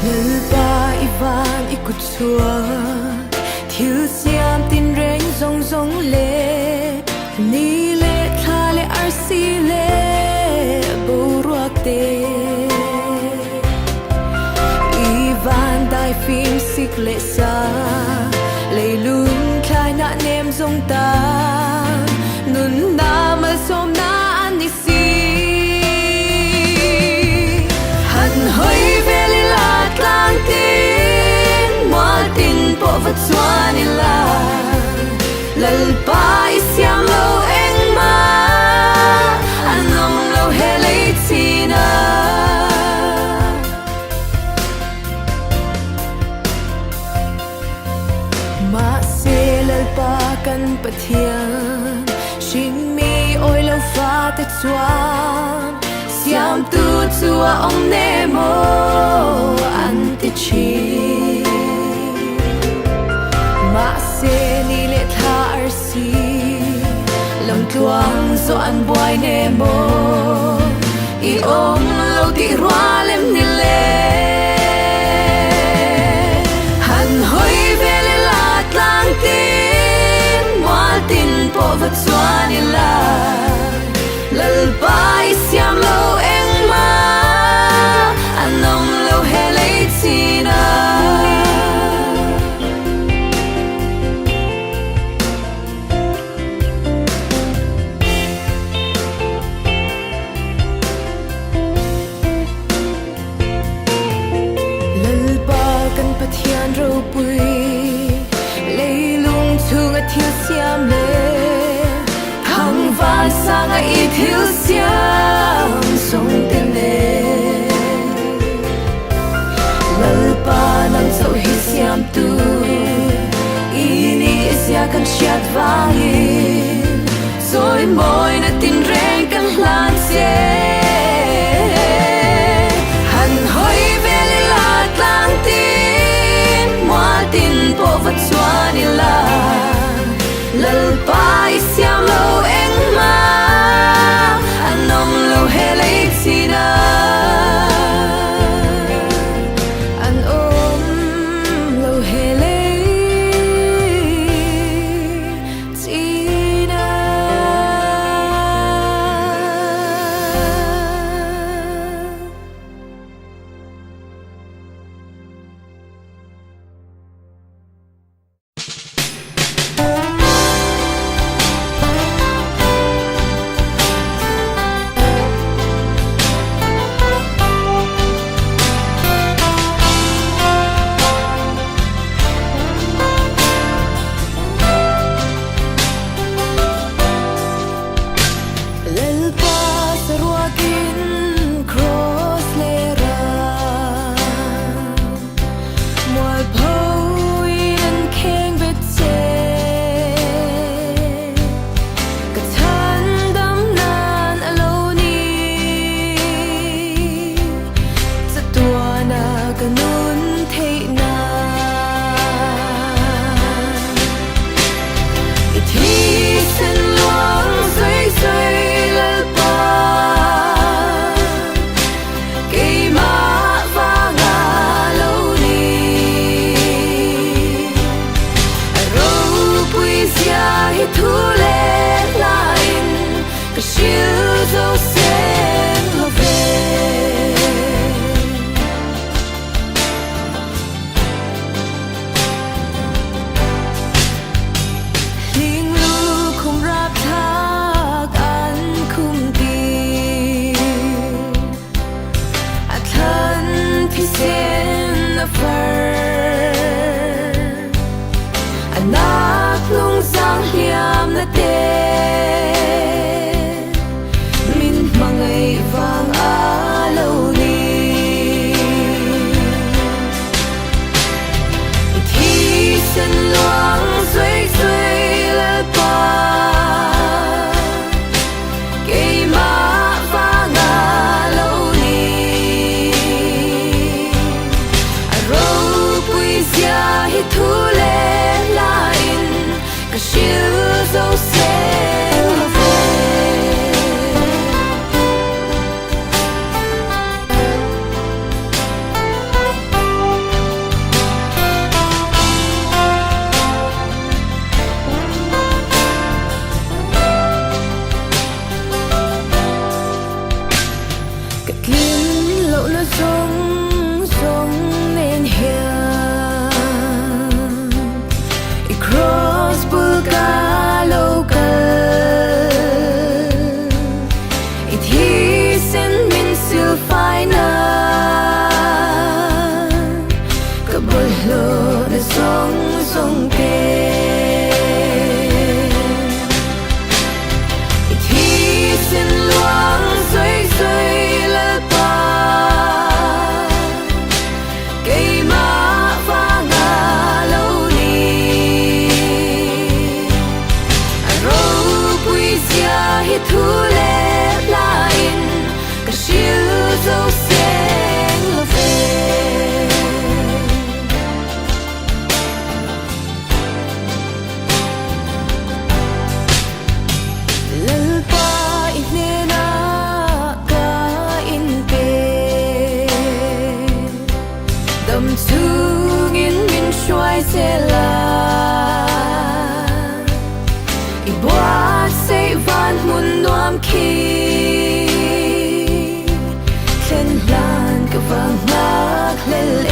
lỡ ba ivan ikut chua thiếu xiêm tin rèn rong rong lệ ni lệ tha lệ arsi lệ bầu ruak te ivan dai phim xích lệ xa lệ lung khai na nem rong ta nun na mal som na an ni si han hoi ve li la tlang tin moal tin po vat chuan ila lal pa isiam lo eng ma anom lo he lei china ma se lal pa kan pathian shin mi oi lo fa te chuan siam tu chua ong nemo an ti chi ma se ni le tha arsi lòng tuang zo an boy nemo I ong lo ti rua lem ni le han hoi ve le la tlang tin moal tin po vat chuan ila lal bai siam lo eng ma anom lo he lei china pathian ro pui lei lung chung a thiêu xiam le thang van sang a I thiêu xiam song ten le lal pa nang zo hi xiam tu I ni sia kan chiat vangin rồi moi na tin reng kan hlan se han hoi ve le la tlang tin moal tin po vat chuan ila lal pa isiam lo eng ma anom lo he lei china an om lo he lei china sông kê thì xin loáng rơi rơi lỡ qua cây má và ngà lâu đi râu quý gia hít thu lệ lại cả siêu dấu sen là về lỡ qua ít nên cả in kề đầm chung in min xoay xe là i boa say van mun nuam khi khen lan ka vang ngak lel